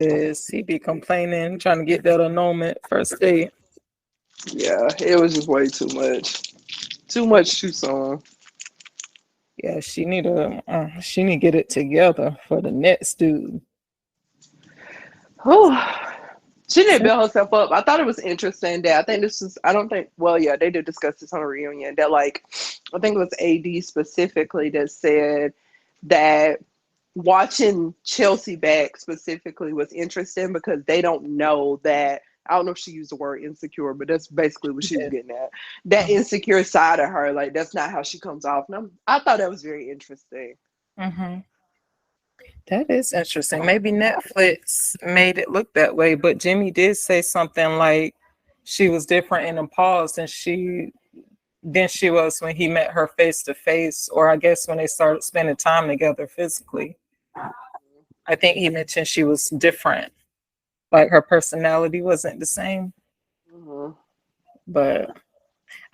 Is he be complaining, trying to get that annulment first date? Yeah, it was just way too much. Too much too soon. Yeah, she need to get it together for the next dude. Whew. She didn't build herself up. I thought it was interesting that I think this was, I don't think, well, yeah, they did discuss this on a reunion that, like, I think it was AD specifically that said that watching Chelsea back specifically was interesting because they don't know that. I don't know if she used the word insecure, but that's basically what she was Yeah. getting at. That insecure side of her, like, that's not how she comes off. And I thought that was very interesting. Mm-hmm. That is interesting. Maybe Netflix made it look that way, but Jimmy did say something like she was different in the pause than she was when he met her face to face, or I guess when they started spending time together physically. I think he mentioned she was different, like her personality wasn't the same. Mhm. But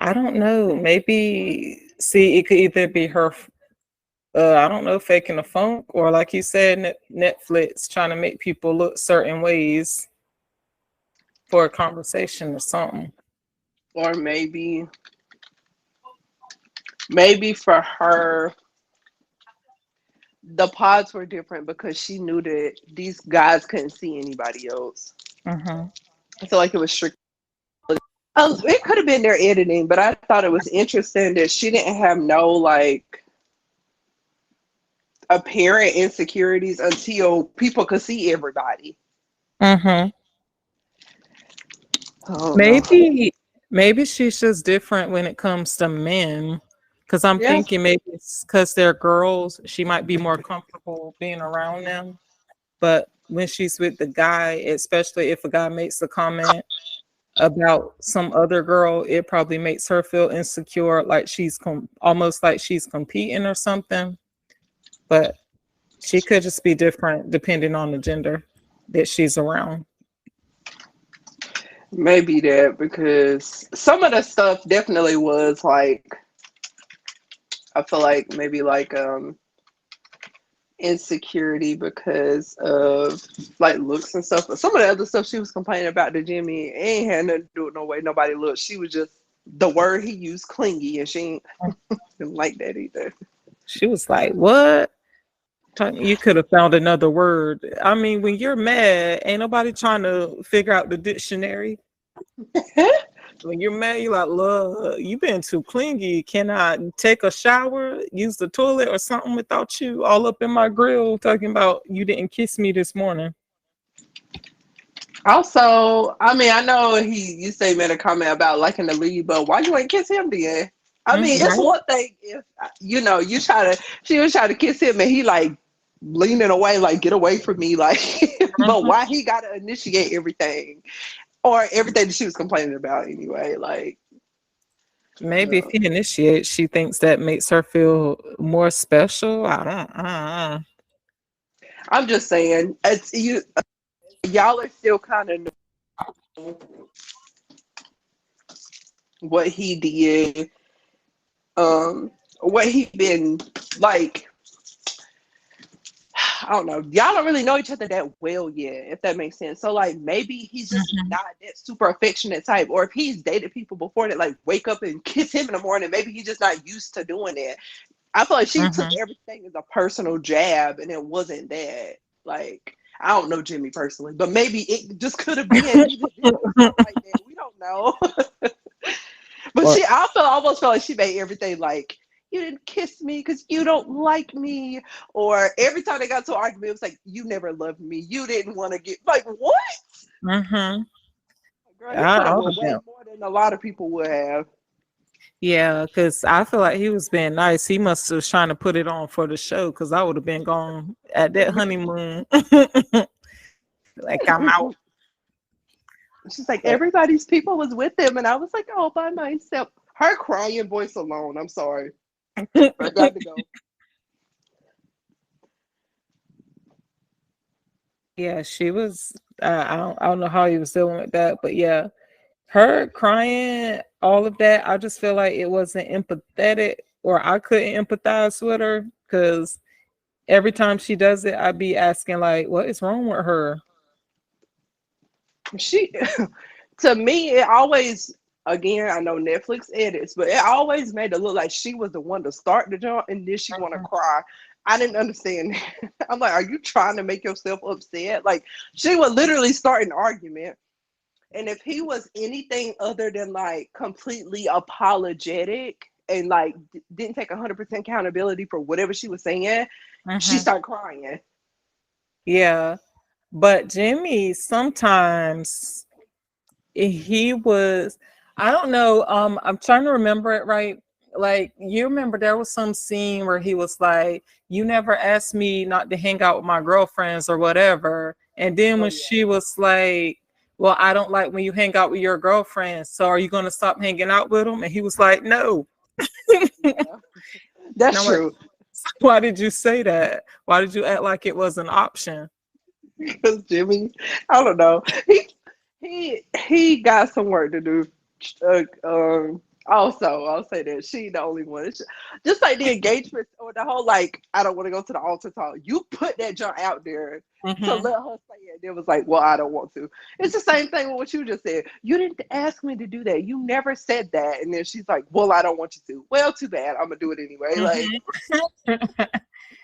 I don't know. Maybe see, it could either be her. I don't know, faking the funk, or like you said, Netflix trying to make people look certain ways for a conversation or something. Or maybe for her, the pods were different because she knew that these guys couldn't see anybody else. Hmm. I feel like it was strict. It could have been their editing, but I thought it was interesting that she didn't have no like apparent insecurities until people could see everybody. Hmm. Oh no. Maybe she's just different when it comes to men. Because I'm Yeah. thinking maybe it's because they're girls, she might be more comfortable being around them. But when she's with the guy, especially if a guy makes a comment about some other girl, it probably makes her feel insecure, like she's almost like she's competing or something. But she could just be different depending on the gender that she's around. Maybe that because some of the stuff definitely was like I feel like maybe like insecurity because of like looks and stuff. But some of the other stuff she was complaining about to Jimmy ain't had nothing to do with no way nobody looked. She was just the word he used clingy and she ain't didn't like that either. She was like, "What? You could have found another word." I mean, when you're mad, ain't nobody trying to figure out the dictionary. When you're mad, you're like, "Look, you been too clingy. Can I take a shower, use the toilet, or something without you all up in my grill talking about you didn't kiss me this morning?" Also, I mean, I know you say made a comment about liking the lead, but why you ain't kiss him then? I mean, it's Right? one thing if you try to she was trying to kiss him and he like leaning away, like get away from me, like but Mhm. why he gotta initiate everything or everything that she was complaining about anyway? Like, Maybe if no. he initiates, she thinks that makes her feel more special. I don't. I'm just saying, it's y'all are still kind of what he did, what he been like I don't know. Y'all don't really know each other that well yet, if that makes sense. So like maybe he's just Mhm. not that super affectionate type. Or if he's dated people before that like wake up and kiss him in the morning, maybe he's just not used to doing it. I feel like she took Mhm. everything as a personal jab and it wasn't that. Like I don't know Jimmy personally, but maybe it just could have been he just didn't respond like that. We don't know. But Or I almost felt like she made everything like you didn't kiss me because you don't like me, or every time they got to an argument, it was like you never loved me. You didn't want to get like what? mhm. Girl, he could I have would went have been. way more than a lot of people would have. Yeah, because I feel like he was being nice. He must have was trying to put it on for the show because I would have been gone at that honeymoon. Like I'm out. She's like But everybody's people was with them, and I was like, oh, by myself. Her crying voice alone. I'm sorry, I got to go. yeah, she was. I don't know how he was dealing with that, but yeah, her crying, all of that. I just feel like it wasn't empathetic, or I couldn't empathize with her because every time she does it, I'd be asking like, "What is wrong with her?" she to me it always, again, I know Netflix edits, but it always made it look like she was the one to start the jump and then she want to Mhm. cry. I didn't understand that. I'm like, are you trying to make yourself upset? Like, she would literally start an argument. And if he was anything other than like completely apologetic and like didn't take 100% accountability for whatever she was saying, she Mhm. started crying. Yeah, but Jimmy sometimes he was, I don't know, I'm trying to remember it right. Like, you remember there was some scene where he was like, you never asked me not to hang out with my girlfriends or whatever. And then Oh when yeah. she was like, well, I don't like when you hang out with your girlfriends, so are you going to stop hanging out with them? And he was like, no. Yeah. And That's I'm like, true. why did you say that? Why did you act like it was an option? Because Jimmy, I don't know. He got some work to do. Also, I'll say that she the only one. Just like the engagement or the whole like, I don't want to go to the altar talk. You put that junk out there to Hmm. let her say it. It was like, well, I don't want to. It's the same thing with what you just said. You didn't ask me to do that. You never said that. And then she's like, well, I don't want you to. Well, too bad. I'm gonna do it anyway. Like, Hmm.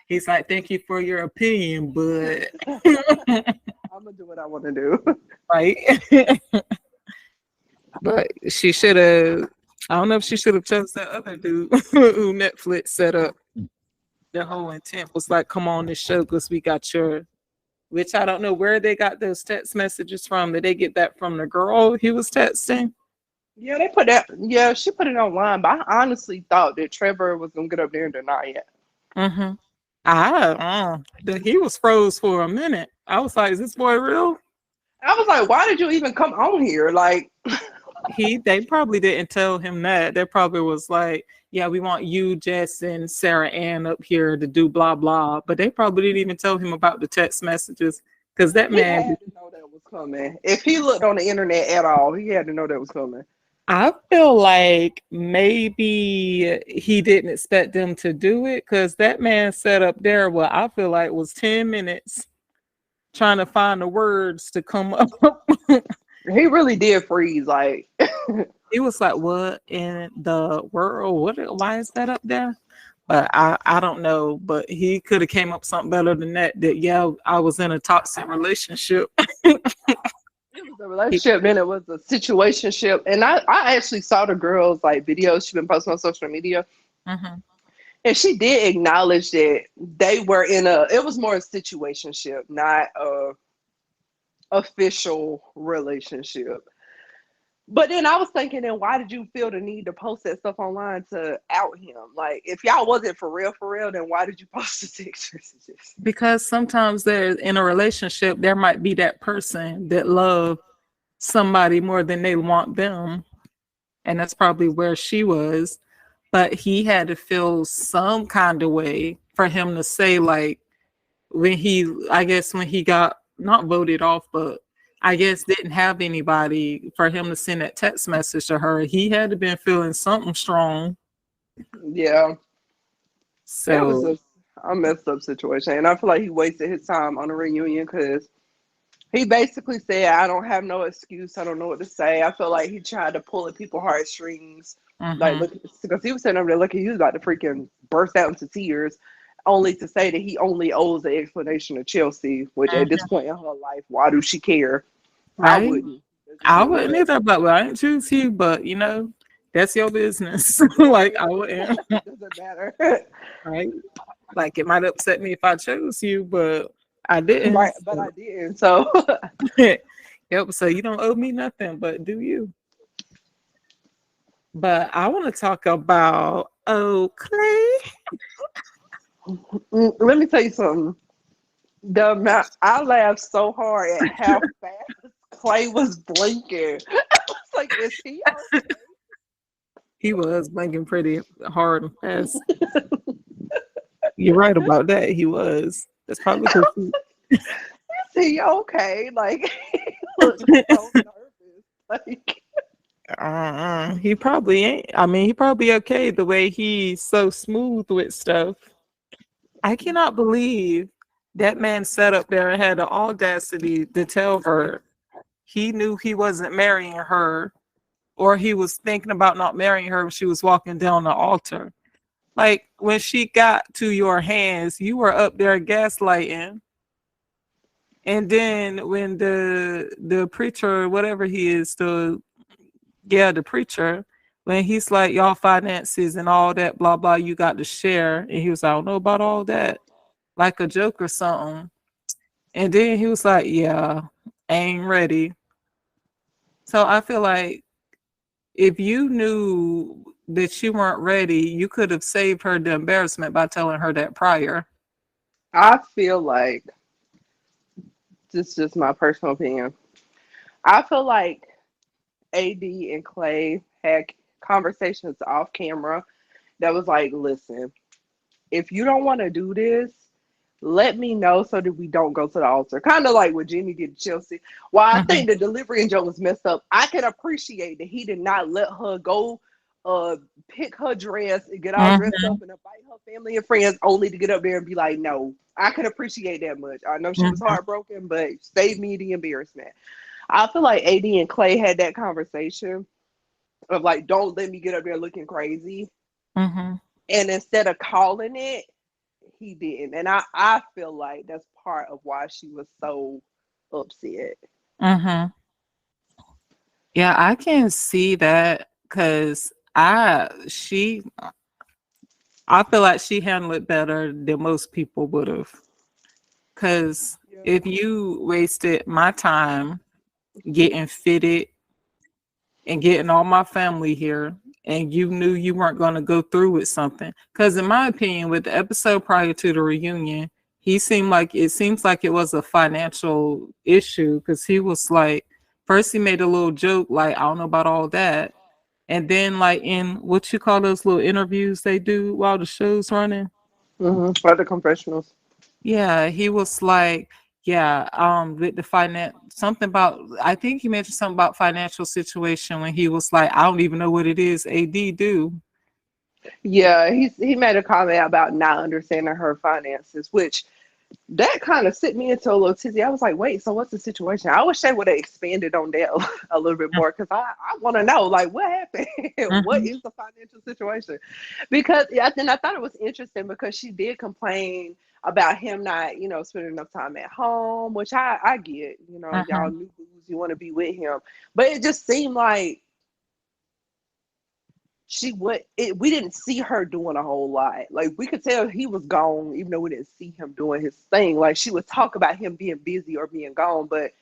He's like, thank you for your opinion, but I'm gonna do what I want to do. right. But she should have. I don't know if she should have chose that other dude who Netflix set up. The whole intent was like, come on this show because we got your. Which I don't know where they got those text messages from. Did they get that from the girl he was texting? Yeah, they put that. Yeah, she put it online, but I honestly thought that Trevor was gonna get up there and deny it. Mm-hmm. He was froze for a minute. I was like, is this boy real? I was like, why did you even come on here? Like, They probably didn't tell him that. They probably was like, yeah, we want you, Jess, and SarahAnn up here to do blah blah. But they probably didn't even tell him about the text messages because that he man. had to know that was coming. If he looked on the internet at all, he had to know that was coming. I feel like maybe he didn't expect them to do it because that man set up there. Well, I feel like was 10 minutes trying to find the words to come up. He really did freeze. Like, He was like, "What in the world? What? Why is that up there?" But I don't know. But he could have came up something better than that. That yeah, I was in a toxic relationship. it was a relationship, then it was a situationship. And I actually saw the girl's like videos she been posting on social media. Mhm. And she did acknowledge that they were in a, it was more a situationship, not a official relationship. But then I was thinking, then why did you feel the need to post that stuff online to out him? Like, if y'all wasn't for real, then why did you post the text messages? Because sometimes there in a relationship, there might be that person that love somebody more than they want them, and that's probably where she was. But he had to feel some kind of way for him to say like when he, I guess when he got not voted off, but I guess didn't have anybody for him to send that text message to her. He had to been feeling something strong. Yeah, it was So a messed up situation. And I feel like he wasted his time on a reunion because he basically said, I don't have no excuse. I don't know what to say. I feel like he tried to pull at people's heartstrings. Like, mhm. look, because he was sitting over there looking, he was about to freaking burst out into tears, only to say that he only owes the explanation to Chelsea, which at this Mhm. point in her life, why do she care? I Right? wouldn't. That's just I me. wouldn't But either, but well, I didn't choose you, but that's your business. Like I wouldn't, it doesn't matter. right? Like it might upset me if I chose you, but I Right, didn't. but I didn't. So Yep, so you don't owe me nothing, but do you? But I want to talk about Oakley. let me tell you something. The amount I laughed so hard at how fast Clay was blinking. I was like, is he okay? He was blinking pretty hard and fast. You're right about that. He was. That's probably because Is he okay? Like, he looked so nervous. Like, he probably ain't. I mean, he probably okay the way he's so smooth with stuff. I cannot believe that man sat up there and had the audacity to tell her he knew he wasn't marrying her, or he was thinking about not marrying her when she was walking down the altar. Like when she got to your hands, you were up there gaslighting. And then when the preacher, whatever he is, the preacher, when he's like, y'all finances and all that, blah blah, you got to share. And he was like, I don't know about all that, like a joke or something. And then he was like, yeah, I ain't ready. So I feel like if you knew that you weren't ready, you could have saved her the embarrassment by telling her that prior. I feel like this is just my personal opinion. I feel like AD and Clay had conversations off camera that was like, listen, if you don't want to do this, let me know so that we don't go to the altar. Kind of like what Jimmy did to Chelsea. While I Mhm, think the delivery and Joe was messed up, I can appreciate that he did not let her go pick her dress and get all dressed up mhm, and invite her family and friends only to get up there and be like, no. I can appreciate that much. I know she was mhm, heartbroken, but save me the embarrassment. I feel like AD and Clay had that conversation of like, don't let me get up there looking crazy. mhm, And instead of calling it, he didn't. And I feel like that's part of why she was so upset. mhm. Yeah, I can see that because I feel like she handled it better than most people would have. Because Yeah. if you wasted my time getting fitted and getting all my family here, and you knew you weren't going to go through with something, because in my opinion, with the episode prior to the reunion, it seems like it was a financial issue, because he was like, first he made a little joke like, I don't know about all that, and then like in what you call those little interviews they do while the show's running. For the confessionals. Yeah, he was like, yeah, with the finance, something about, I think he mentioned something about financial situation when he was like, I don't even know what it is AD do. Yeah, he made a comment about not understanding her finances, which that kind of sent me into a little tizzy. I was like, wait, so what's the situation? I wish they would have expanded on that a little bit more because I want to know, like, what happened? What Mhm, is the financial situation? Because then I thought it was interesting because she did complain about him not, spending enough time at home, which I get, y'all mhm, new booze, you want to be with him. But it just seemed like we didn't see her doing a whole lot. Like we could tell he was gone, even though we didn't see him doing his thing. Like she would talk about him being busy or being gone, but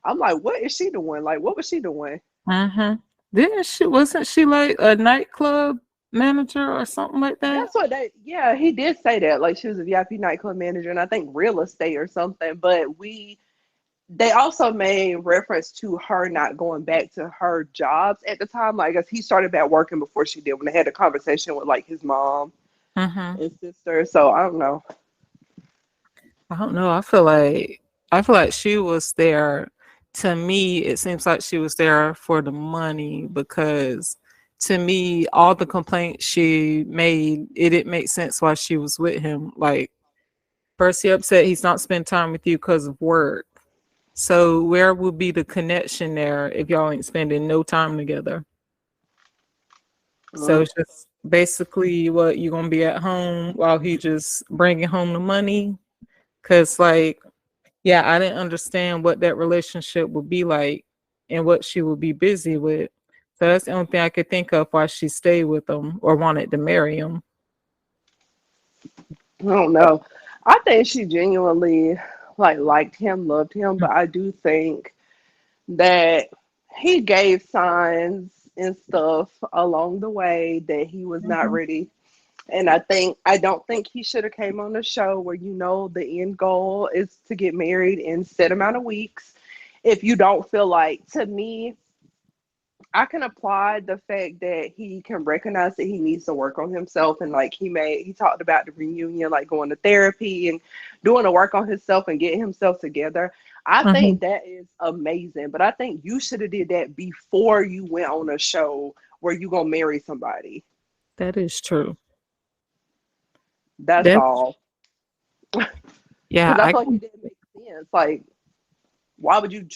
I'm like, what is she doing? Like, what was she doing? mhm. Wasn't she like a nightclub manager or something like that? That's what yeah, he did say that. Like she was a VIP nightclub manager and I think real estate or something. But they also made reference to her not going back to her jobs at the time. Like, I guess he started back working before she did when they had a conversation with like his mom Mhm. and sister. So I don't know. I don't know. I feel like she was there. To me, it seems like she was there for the money because to me, all the complaints she made, it didn't make sense why she was with him. Like first he upset he's not spending time with you because of work. So where would be the connection there if y'all ain't spending no time together? So Mm. it's just basically what you gonna be at home while he just bringing home the money. Cause like yeah, I didn't understand what that relationship would be like and what she would be busy with. So that's the only thing I could think of why she stayed with him or wanted to marry him. I don't know. I think she genuinely like liked him, loved him, but I do think that he gave signs and stuff along the way that he was not Mhm, ready. And I don't think he should have came on the show where the end goal is to get married in set amount of weeks. If you don't feel like, to me, I can apply the fact that he can recognize that he needs to work on himself and like he talked about the reunion, like going to therapy and doing the work on himself and getting himself together. I mhm. think that is amazing, but I think you should have did that before you went on a show where you gonna marry somebody. That is true. That's That all. yeah, Because I I feel like can it didn't make sense. Like, why would you